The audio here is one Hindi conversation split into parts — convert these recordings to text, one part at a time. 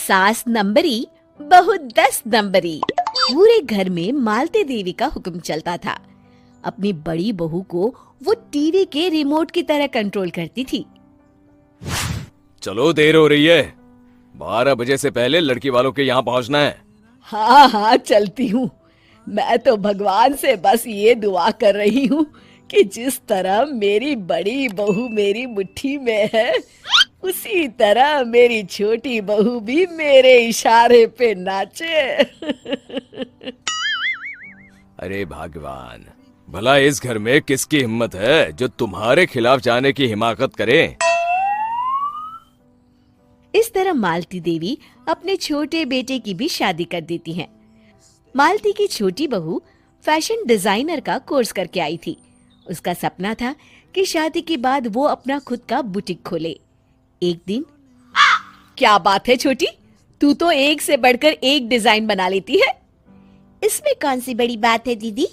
सास नंबरी बहू 10 नंबरी। पूरे घर में मालती देवी का हुक्म चलता था। अपनी बड़ी बहू को वो टीवी के रिमोट की तरह कंट्रोल करती थी। चलो, देर हो रही है। 12 बजे से पहले लड़की वालों के यहाँ पहुँचना है। हाँ हाँ, चलती हूँ। मैं तो भगवान से बस ये दुआ कर रही हूँ कि जिस तरह मेरी बड़ी बहू मेरी मुट्ठी में है, उसी तरह मेरी छोटी बहू भी मेरे इशारे पे नाचे। अरे भगवान, भला इस घर में किसकी हिम्मत है जो तुम्हारे खिलाफ जाने की हिमाकत करे। इस तरह मालती देवी अपने छोटे बेटे की भी शादी कर देती हैं। मालती की छोटी बहू फैशन डिजाइनर का कोर्स करके आई थी। उसका सपना था कि शादी के बाद वो अपना खुद का बुटीक खोले। एक दिन, क्या बात है छोटी, तू तो एक से बढ़कर एक डिजाइन बना लेती है। इसमें कौन सी बड़ी बात है दीदी,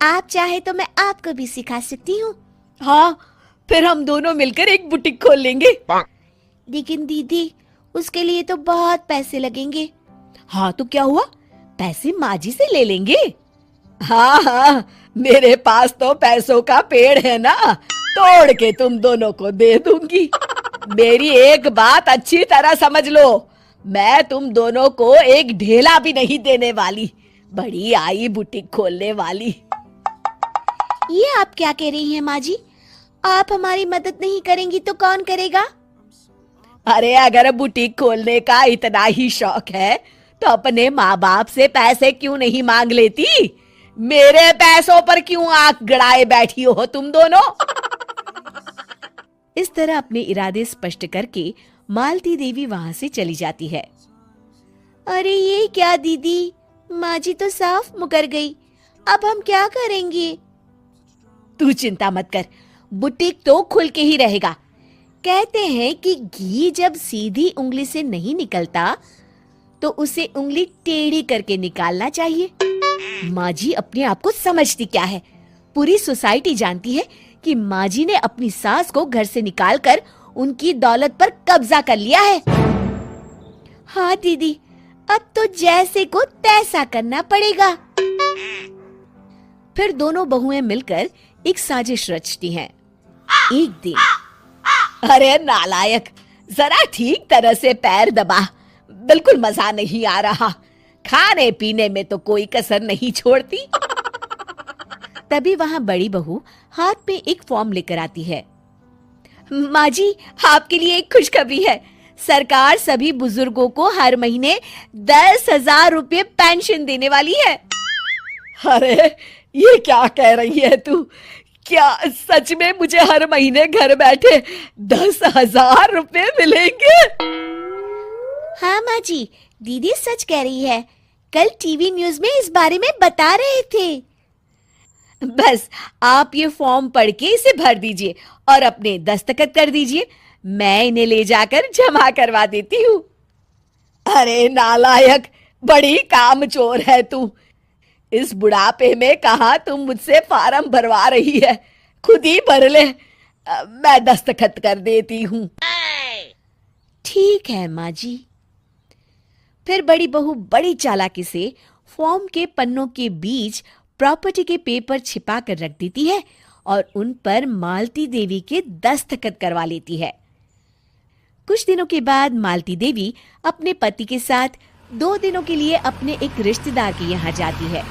आप चाहे तो मैं आपको भी सिखा सकती हूँ। हाँ, फिर हम दोनों मिलकर एक बुटीक खोल लेंगे। लेकिन दीदी, उसके लिए तो बहुत पैसे लगेंगे। हाँ तो क्या हुआ, पैसे माँ जी से ले लेंगे। हाँ हाँ, मेरे पास तो पैसों का पेड़ है ना, तोड़ के तुम दोनों को दे दूंगी। मेरी एक बात अच्छी तरह समझ लो, मैं तुम दोनों को एक ढेला भी नहीं देने वाली। बड़ी आई बुटीक खोलने वाली। ये आप क्या कह रही हैं माँ जी? आप हमारी मदद नहीं करेंगी तो कौन करेगा? अरे अगर बुटीक खोलने का इतना ही शौक है तो अपने माँ बाप से पैसे क्यों नहीं मांग लेती? मेरे पैसों पर क्यों आंख गड़ाए बैठी हो तुम दोनों? इस तरह अपने इरादे स्पष्ट करके मालती देवी वहां से चली जाती है। अरे ये क्या दीदी, माँ जी तो साफ मुकर गई, अब हम क्या करेंगे? तू चिंता मत कर, बुटीक तो खुल के ही रहेगा। कहते हैं कि घी जब सीधी उंगली से नहीं निकलता तो उसे उंगली टेढ़ी करके निकालना चाहिए। माँ जी अपने आप को समझती क्या है? पूरी सोसाइटी जानती है कि माँ जी ने अपनी सास को घर से निकालकर उनकी दौलत पर कब्जा कर लिया है। हाँ दीदी, अब तो जैसे को तैसा करना पड़ेगा। फिर दोनों बहुएं मिलकर एक साजिश रचती हैं। एक दिन, अरे नालायक, जरा ठीक तरह से पैर दबा, बिल्कुल मजा नहीं आ रहा। खाने पीने में तो कोई कसर नहीं छोड़ती। तभी वहां बड़ी बहू हाथ में एक फॉर्म लेकर आती है। माँ जी, आपके लिए एक खुशखबरी है। सरकार सभी बुजुर्गों को हर महीने 10,000 रुपये पेंशन देने वाली है। अरे ये क्या कह रही है तू? क्या सच में मुझे हर महीने घर बैठे 10,000 रुपये मिलेंगे? हाँ माँ जी, दीदी सच कह रही है। कल टीवी न्यूज में इस बारे में बता रहे थे। बस आप ये फॉर्म पढ़ के इसे भर दीजिए और अपने दस्तखत कर दीजिए। मैं इन्हें ले जाकर जमा करवा देती हूँ। अरे नालायक, बड़ी कामचोर है तू। इस बुढ़ापे में कहाँ तुम मुझसे फार्म भरवा रही है? खुद ही भर ले, मैं दस्तखत कर देती हूँ। ठीक है माँ जी। फिर बड़ी बहू बड़ी चालाकी से फॉर्म के पन्नों के बीच प्रॉपर्टी के पेपर छिपा कर रख देती है और उन पर मालती देवी के दस्तखत करवा लेती है। कुछ दिनों के बाद मालती देवी अपने पति के साथ 2 दिनों के लिए अपने एक रिश्तेदार के यहाँ जाती है।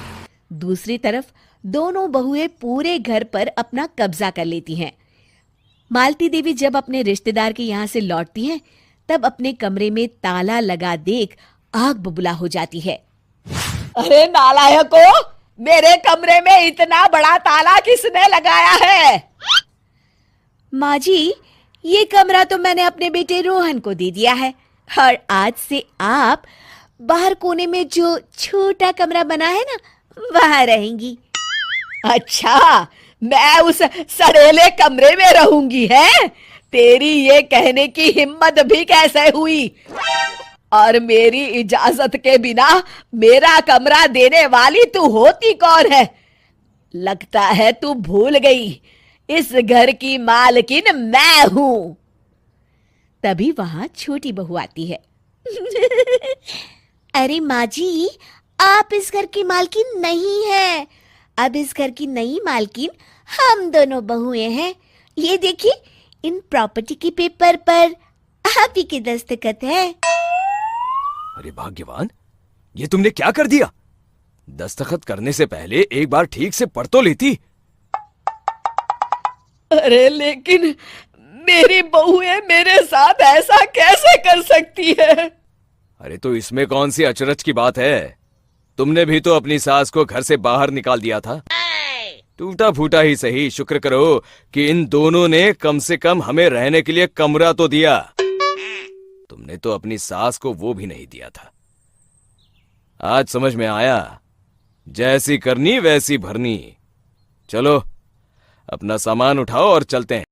दूसरी तरफ दोनों बहुएं पूरे घर पर अपना कब्जा कर लेती हैं। मालती देवी जब अपने रिश्तेदार के यहाँ से लौटती हैं, तब अपने कमरे में ताला लगा देख आग बबूला हो जाती है। अरे नालायको, मेरे कमरे में इतना बड़ा ताला किसने लगाया है? माँ जी, ये कमरा तो मैंने अपने बेटे रोहन को दे दिया है और आज से आप बाहर कोने में जो छोटा कमरा बना है ना, वहां रहेंगी। अच्छा, मैं उस सड़ेले कमरे में रहूंगी है? तेरी ये कहने की हिम्मत भी कैसे हुई? और मेरी इजाजत के बिना मेरा कमरा देने वाली तू होती कौन है? लगता है तू भूल गई, इस घर की मालकिन मैं हूं। तभी वहां छोटी बहू आती है। अरे माँ जी, आप इस घर की मालकिन नहीं है। अब इस घर की नई मालकिन हम दोनों बहुएं हैं। ये देखिए, इन प्रॉपर्टी के पेपर पर आप ही के दस्तखत है। अरे भाग्यवान, ये तुमने क्या कर दिया? दस्तखत करने से पहले एक बार ठीक से पढ़ तो लेती। अरे लेकिन मेरी बहुएं मेरे साथ ऐसा कैसे कर सकती है? अरे तो इसमें कौन सी अचरज की बात है? तुमने भी तो अपनी सास को घर से बाहर निकाल दिया था। टूटा फूटा ही सही, शुक्र करो कि इन दोनों ने कम से कम हमें रहने के लिए कमरा तो दिया। तुमने तो अपनी सास को वो भी नहीं दिया था। आज समझ में आया, जैसी करनी वैसी भरनी। चलो, अपना सामान उठाओ और चलते हैं।